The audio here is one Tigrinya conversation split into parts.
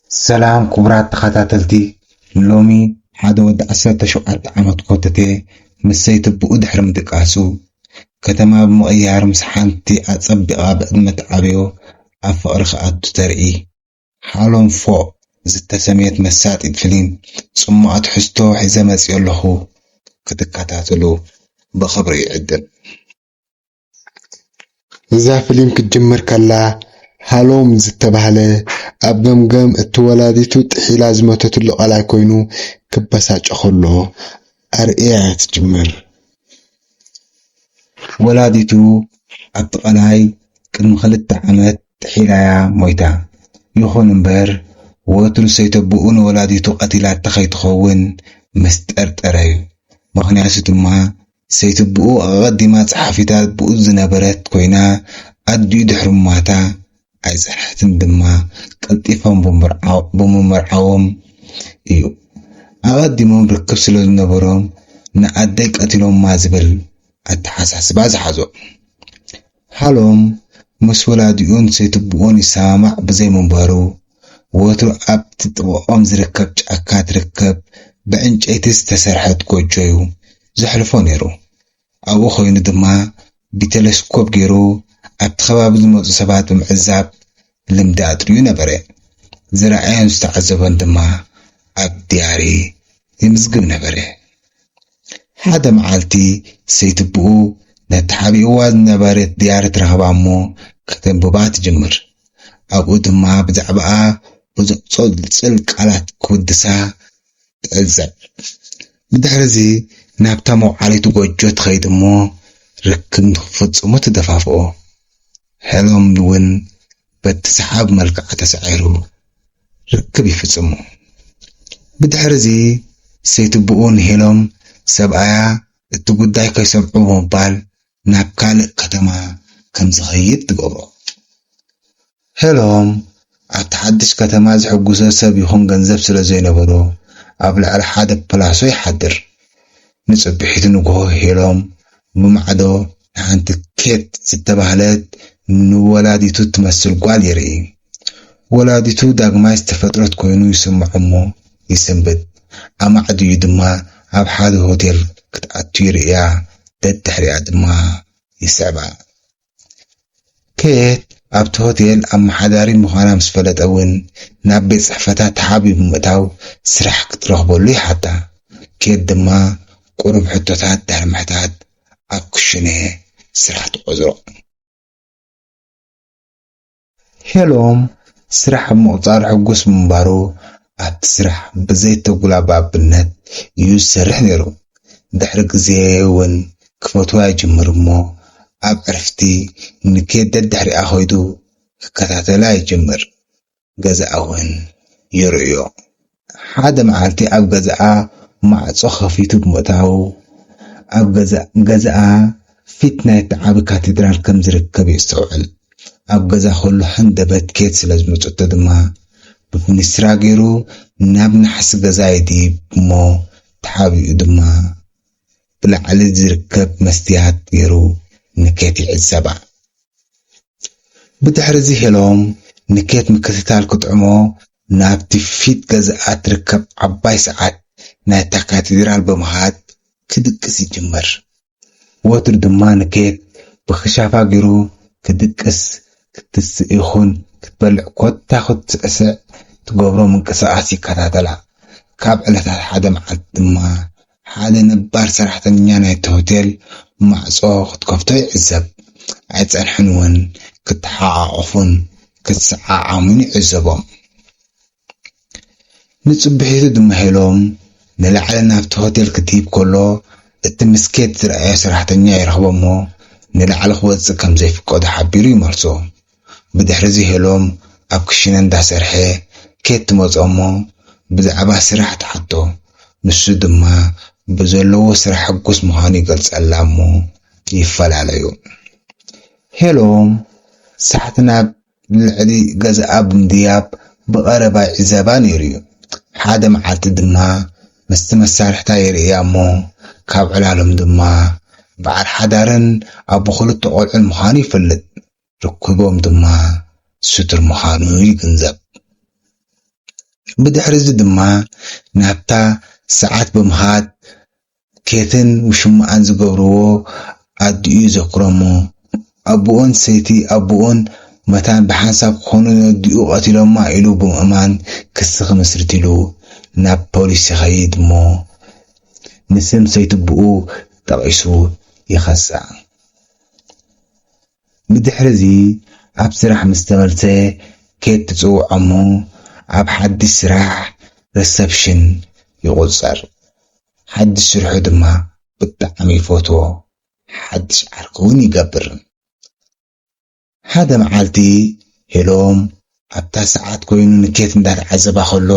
سلام كبرات تخاتاتلتي لومي حدا ود عسرت شوقات عمد قوتتي مسيت بقود حرم دقاسو كتما بمؤيار مسحانتي أتصبقا بأدمة عبيو أفقر خاطو ترئي حالهم فوق زت سميت مسات إدفلين ثم أتحستو حزمت يلهو كتكاتاتلو بخبري عدن إذا فيلم كتجمر كلا هالوم زتبهله أبجم التولاديتو تحيل زمتت اللي على كوينو كبساج أخلو أرئية تجمر ولاديتو أبقلاي كن خلت عمت حيلايا مويتا يخون امبر وتر سيتبؤون ولاديتو قتلات تخيت خون مسترتري مخنياسو دما سيتبؤو أغدمات صحافيتات بؤو زنبرت كوينا أدو يدحرماتا عايزحتن دما قلطيفهم بممرعوم إيو أغدمهم بركب سلو زنبروم نأدي قتلهم مازبل التحساس باز حزو حالهم مس ولاديون سيتبؤون يسامع بزي منبارو وتر أبت تطوقهم زركب جاكات ركب بعنج ايتس تسرحت كوجيو زحلفو نيرو أبو خوين دما بتلسكوب جيرو أبت خباب زموت سبات بمعزاب لمدات ريو نبري زرعين استعزبان دما أب دياري يمزقب نبري حدا معالتي سيتبؤو نتحابي اواد نبارت ديارة رهبامو كتنبوبات جمر أبو دما بزعبقا بزقصود سلك على كودسا تأزل بدحرزي نابتامو عليتو قوجوت خيدمو ركن فتصمو تدفافو حلوم نون بتسحاب ملكة تسعيرو ركبي فتصمو بدحرزي سيتبؤون هلوم سبعايا التقداي كيسمعو موبال نابكال كتما كم زغيت تقبرو هلوم عتحدش كتما زحقوسا سب يخون غنزب سلا زينبرو أبلع على حدا بلاسو يحدر نصبحيت نقوه هلوم بمعدو عند كيت ستبهلت نولاديتو تمثل قوال يرئي ولاديتو داقما استفترت كوينو يسمع أمو يسنبت أما عدو يدما أب حدا هوتيل كتأتو يرئيا داد تحريع دما يسعبا كيت أبت هوتيل أما حداري مخانا مسفلت أون نابي صحفتات حابب ممتاو سرح كترهبو لي حتى كيت دما قرب حتوتات دار محتاد أكشنه سرح تقزرو هلوم سرح مقطار حقوس منبارو أتسرح بزيت تقولا باب النت يسرح نيرو دحرق زيون كفتوا يجمر أب عرفتي نكيد الدحري أخويدو كتاتلا يجمر جزاءون يريو حدا معالتي أب جزاء مع صخفيتو بمتاو أب جزاء فتنة تعب كاتدرال كم زركب يستوعل أب جزاء خلو حندبت كيت سلازمو تدما بفن استراغيرو نابن حس جزاء دي بمو تحابي دما بلا على زركب مستيات يرو نكيت عزبا بتحرزي هلوم نكيت مكتتال كتعمو نابتي فيت جزاءات ركب عباي ساعات ناتا كاتدرال بمهات كدقس يجمر وتر دما نكيت بخشافا جيرو كدقس كتسئيخون كتبلع كوت تاخد تأسع تقبرو من كساعسي كتاتلا كاب علتها حدا معد دما حدا نبار صراحة نيانا يتهوتيل مع صوخ تكفتو يعزب عيد الحنون كتحاعفون كتسعاعمون يعزبهم نتصبحيتو دم هيلوم نلعلنا بتهوتيل كتيب كله التمسكيت رأي صراحة نيا يرهبمو نلعل خوات كم زي فقود حبيرو يمرسو بدحرزي هيلوم أبكشينان دا سرحي كيت موزأمو بزعبا سراحة حطو نسو دما بزلو سرح قوس مهاني قلت ألامو يفل عليو هلوم ساعتنا بالعدي قزا ابن دياب بغربا عزابان يريو حدا معالت دما مستمسار حتى يريامو كاب علالم دما بعد حدارن أبو خلط تقول المهاني فلت ركبهم دما ستر مهانو يقنزب ብድሕሪ ድማ ናብታ ሰዓት ብምኻድ ኬትን ውሽማኣን ዝገብርዎ ኣዲኡ ዘክሮሞ ኣቦኦን ሰይቲ ኣቦኦን መታን ብሓንሳብ ክኾኑ ኣዲኡ ቀቲሎማ ኢሉ ብምእማን ክስ ክምስርት ኢሉ ናብ ፖሊስ ይኸይድ እሞ ንስም ሰይቲ ብኡ ጠቂሱ ይኸሳዕ። ብድሕሪዚ ኣብ ስራሕ ምስ ተመልሰ ኬት ትፅውዖሞ ኣብ ሓድሽ ስራሕ ሪሰፕሽን ይቁፀር። ሓድሽ ስርሑ ድማ ብጣዕሚ ይፈትዎ፣ ሓድሽ ዓርኪ እውን ይገብር። ሓደ መዓልቲ ሄሎም ኣብታ ሰዓት ኮይኑ ንኬት እንዳተዓዘባ ከሎ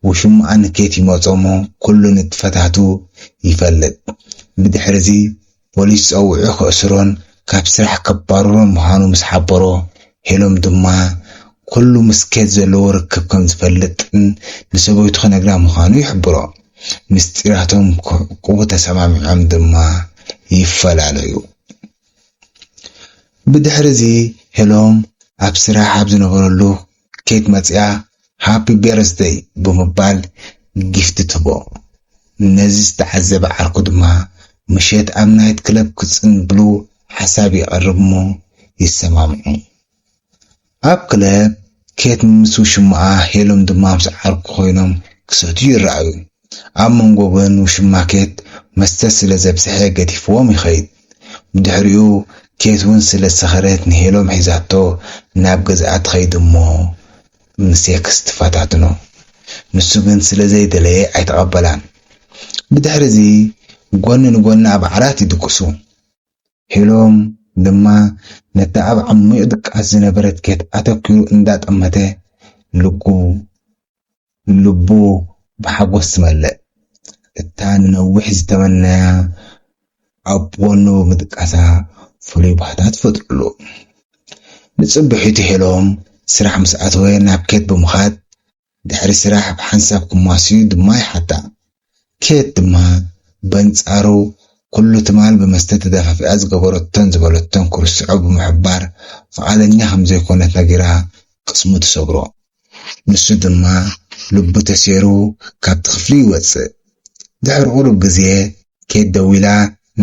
ውሽማኣ ንኬት ይመፆሞ ኩሉ ንጥፈታቱ ይፈልጥ። ብድሕሪዚ ፖሊስ ፀውዑ ከእስሮን ካብ ስራሕ ከባርሮን ምዃኑ ምስ ሓበሮ ሄሎም ድማ ኩሉ ምስ ኬት ዘለዎ ርክብ ከም ዝፈልጥን ንሰበይቱ ክነግራ ምዃኑ ይሕብሮ። ምስጢራቶም ክዕቅቡ ተሰማሚዖም ድማ ይፈላለዩ። ብድሕሪዚ ሄሎም ኣብ ስራሕ ኣብ ዝነበረሉ ኬት መፅያ ሃፒ በርስደይ ብምባል ጊፍቲ ትቦ። ነዚ ዝተዓዘበ ዓርኩ ድማ ምሸት ኣብ ናይት ክለብ ክፅንብሉ ሓሳብ ይቐርብ እሞ ይሰማምዑ። ኣብ ክለብ ኬት ምስ ውሽማኣ ሄሎም ድማ ምስ ዓርኩ ኮይኖም ክሰትዩ ይረኣዩ። ኣብ መንጎ ግን ውሽማ ኬት መስተ ስለ ዘብስሐ ገዲፍዎም ይኸይድ። ብድሕሪኡ ኬት እውን ስለ ሰኸረት ንሄሎም ሒዛቶ ናብ ገዝኣ ትኸይድ እሞ ንሴክስ ትፈታትኖ። ንሱ ግን ስለ ዘይደለየ ኣይተቐበላን። ብድሕሪዚ ጎኒ ንጎኒ ኣብ ዓራት ይድቅሱ። ሄሎም ድማ ነታ ኣብ ዓሚቕ ድቃስ ዝነበረት ኬት ኣተኪሩ እንዳጠመተ ልቡ ብሓጎስ ትመልእ። እታ ንነዊሕ ዝተመነያ ኣብ ጎኑ ብምድቃሳ ፍሉይ ባህታ ትፈጥሩሉ። ንፅብሒቱ ሄሎም ስራሕ ምስ ኣተወ ናብ ኬት ብምኻድ ድሕሪ ስራሕ ብሓንሳብ ክማስዩ ድማ ይሓታ። ኬት ድማ በንጻሩ ኩሉ ትማል ብመስተ ተደፋፊኣ ዝገበረቶን ዝበለቶን ክርስዖ ብምሕባር ፈቃደኛ ከም ዘይኮነት ነጊራ ቅስሙ ትሰብሮ። ንሱ ድማ ልቡ ተሰይሩ ካብቲ ክፍሊ ይወፅእ። ድሕሪ ቁሩብ ግዜ ኬት ደው ኢላ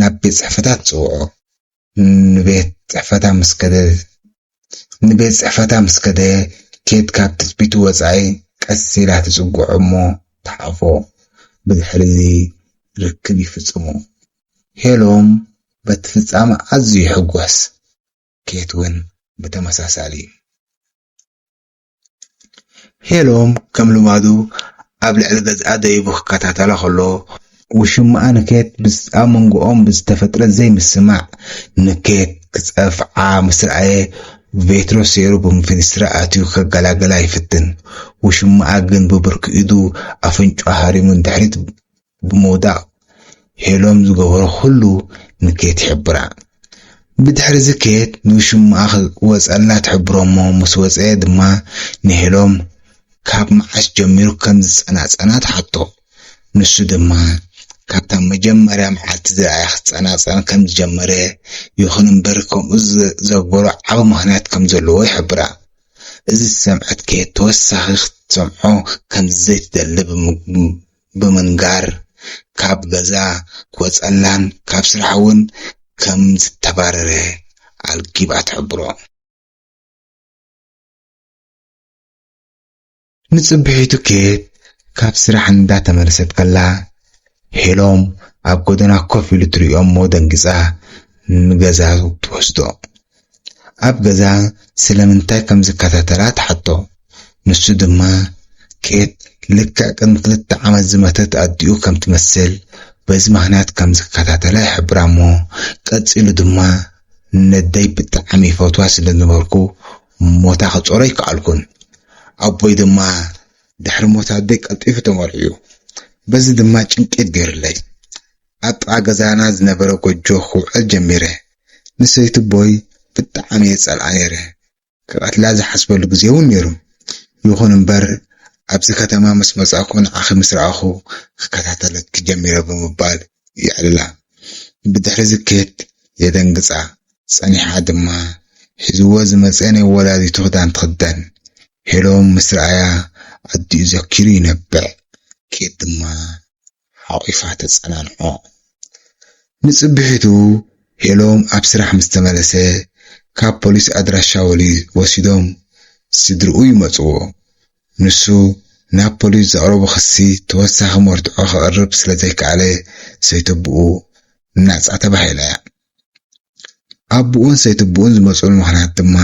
ናብ ቤት ፅሕፈታት ትፅውዖ። ንቤት ፅሕፈታ ምስ ከደ ኬት ካብ ትፅቢቱ ወፃኢ ቀስ ኢላ ትፅጉዖ እሞ ተሓፎ። ብድሕሪዚ ርክብ ይፍፅሙ። ሄሎም በቲ ፍጻመ ኣዝዩ ይሕጎስ። ኬት እውን ብተመሳሳሊ። ሄሎም ከም ልማዱ ኣብ ልዕሊ ገዝኣ ደይቡ ክከታተላ ከሎ ውሽማኣ ንኬት ኣብ መንጎኦም ብዝተፈጥረ ዘይምስማዕ ንኬት ክፀፍዓ ምስ ረኣየ ቬትሮ ሰይሩ ብምፍንስትራ ኣትዩ ከገላገላ ይፍትን። ውሽማኣ ግን ብብርኪ ኢዱ ኣፍንጫ ሃሪሙ ድሕሪት ብምውዳቕ ሄሎም ዝገበሮ ኩሉ ንኬት ይሕብራ። ብድሕሪዚ ኬት ንውሽማኣ ወፀላ ትሕብሮ እሞ ምስ ወፀ ድማ ንሄሎም ካብ መዓስ ጀሚሩ ከም ዝፀናፀና ትሓቶ። ንሱ ድማ ካብታ መጀመርያ መዓልቲ ዝረኣያ ክፀናፀን ከም ዝጀመረ ይኹን እምበር ከምኡ ዘገበሮ ዓብ ምክንያት ከም ዘለዎ ይሕብራ። እዚ ሰምዐት ኬት ተወሳኺ ክትሰምዖ ከም ዘይትደሊ ብምንጋር ካብ ገዛ ክወፀላን ካብ ስራሕ እውን ከም ዝተባረረ ኣልጊባ ትሕብሮ። ንፅብሒቱ ኬት ካብ ስራሕ እንዳተመለሰት ከላ ሄሎም ኣብ ጎደና ኮፍ ኢሉ ትሪኦም ሞ ደንጊፃ ንገዛ ትወስዶ። ኣብ ገዛ ስለምንታይ ከም ዝከታተላ ትሓቶ። ንሱ ድማ ኬት ልክዕ ቅድሚ 2 ዓመት ዝመተት ኣዲኡ ከም ትመስል በዚ ምክንያት ከም ዝከታተላ ይሕብራ እሞ ቀፂሉ ድማ ነደይ ብጣዕሚ ፈትዋ ስለ ዝነበርኩ ሞታ ክፀሮ ይከኣልኩን። ኣቦይ ድማ ድሕሪ ሞታ ኣደይ ቀልጢፉ ተመርዒዩ። በዚ ድማ ጭንቄት ገይሩለይ። ኣብ ጥቃ ገዛና ዝነበረ ጎጆ ክውዕል ጀሚረ። ንሰይቲ ቦይ ብጣዕሚ የፀልዓ ነይረ። ክቀትላ ዝሓስበሉ ግዜ እውን ነይሩ። ይኹን እምበር ኣብዚ ከተማ ምስ መጻእኩ ንዓኺ ምስ ረኣኹ ክከታተለክ ጀሚረ ብምባል ይዕልላ። ብድሕሪ ኬት የደንግፃ ፀኒሓ ድማ ሒዝዎ ዝመፀ ናይ ወላዲቱ ክዳን ትኽደን። ሄሎም ምስ ረኣያ عدي ذكري نبع كيت ما حقيفة تتصنعنعو نصبحتو هلوم أبسرح مستملسة كاب بوليس أدراشا ولي وسيدوم سدرؤو يمصو نسو ናብ ፖሊስ ዘቕረቡ ክሲ ተወሳኺ መርትዖ ክቐርብ ስለዘይከኣለ ሰይትብኡ ናፃ ተባሂላ እያ ኣቦኡን ሰይትብኡን ዝመፅሉ ምኽንያት ድማ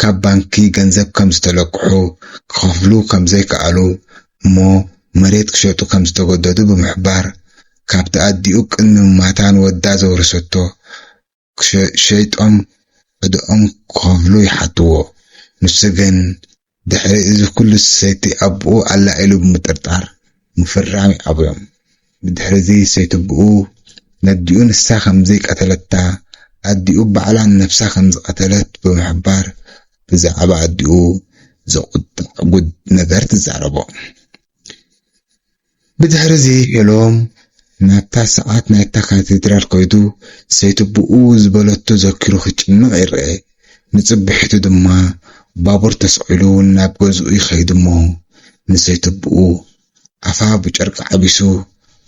ካብ ባንኪ ገንዘብ ከም ዝተለቅሑ ክኸፍሉ ከም ዘይከኣሉ እሞ መሬት ክሸጡ ከም ዝተገደዱ ብምሕባር ካብቲ ኣዲኡ ቅድሚ ማታን ወዳ ዘውርሰቶ ሸይጦም ዕድኦም ክኸፍሉ ይሓትዎ ንሱ ግን ድሕሪ እዚ ኩሉ ሰይቲ ኣቦኡ ኣላዒሉ ብምጥርጣር ምፍራሚ ኣብዮም ብድሕሪ እዚ ሰይትብኡ ነዲኡ ንሳ ከምዘይ ቀተለታ ኣዲኡ ባዕላን ነፍሳ ከም ዝቀተለት ብምሕባር ብዛዕባ ኣዲኡ ዘቁጣዕ ጉድ ነገር ትዛረቦ ብድሕሪ እዚ ሄሎም ናብታ ሰዓት ናይታ ካቴድራል ኮይዱ ሰይትብኡ ዝበለቶ ዘኪሩ ክጭንቕ ይርአ ንጽብሕቱ ድማ ባቡር ተስዒሉ ናብ ገዝኡ ይኸይድ እሞ ንሰይትብኡ ኣፋ ብጨርቂ ዓቢሱ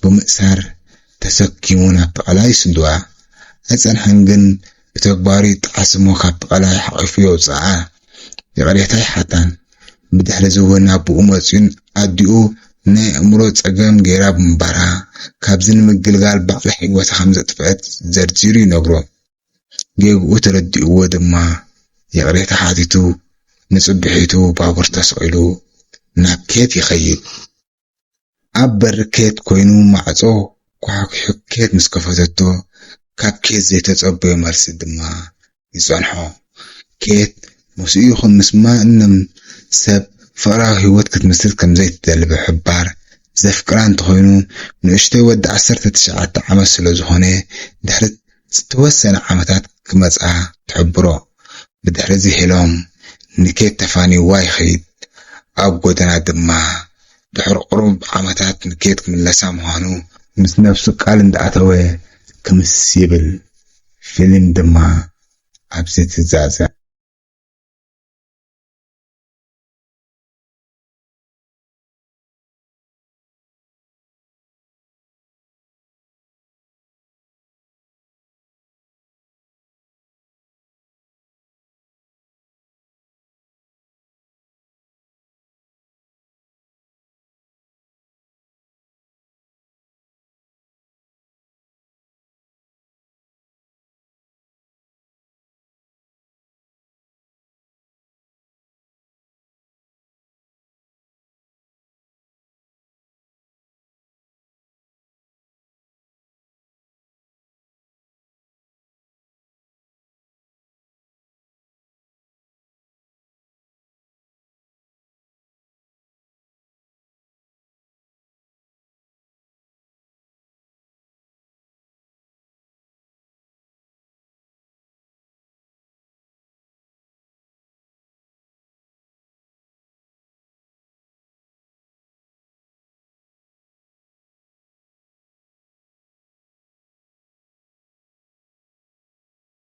ብምእሳር ተሰኪሙ ናብቲ ቀላይ ይስድዋ ኣፀንሐን ግን ብተግባሩ ጣዕስሞ ካብቲ ቀላይ ሓቂፉ የውፅኣ የቕሬታ ይሓታን ብድሕሪ እዚ እውን ኣቦኡ መፅኡን ኣዲኡ ናይ ኣእምሮ ፀገም ገይራ ብምባራ ካብዚ ንምግልጋል ባዕሉ ሕይወታ ከም ዘጥፍአት ዘርዚሩ ይነግሮ ጌግኡ ተረዲእዎ ድማ የቕሬታ ሓቲቱ ንጽብሒቱ ባቡር ተስዒሉ ናብ ኬት ይኸይድ ኣብ በሪ ኬት ኮይኑ ማዕጾ ኳሕኩሕ ኬት ምስ ከፈተቶ ካብ ኬት ዘይተጸበየ መልሲ ድማ ይጸንሖ ኬት ምስኡ ይኹን ምስ ማንም ሰብ ፍቕራዊ ህይወት ክትምስርት ከም ዘይትደሊ ብሕባር ዘፍቅራ እንተኾይኑ ንእሽተይ ወዲ 19 ዓመት ስለ ዝኾነ ድሕሪ ዝተወሰነ ዓመታት ክመጻ ትሕብሮ ብድሕሪ እዚ ሄሎም ንኬት ተፋኒዋ ይኸይድ ኣብ ጎደና ድማ ድሕሪ ቁሩብ ዓመታት ንኬት ክምለሳ ምዃኑ ምስ ነፍሱ ቃል እንዳኣተወ ክምስ ይብል ፊልም ድማ ኣብዚ ትዛዘ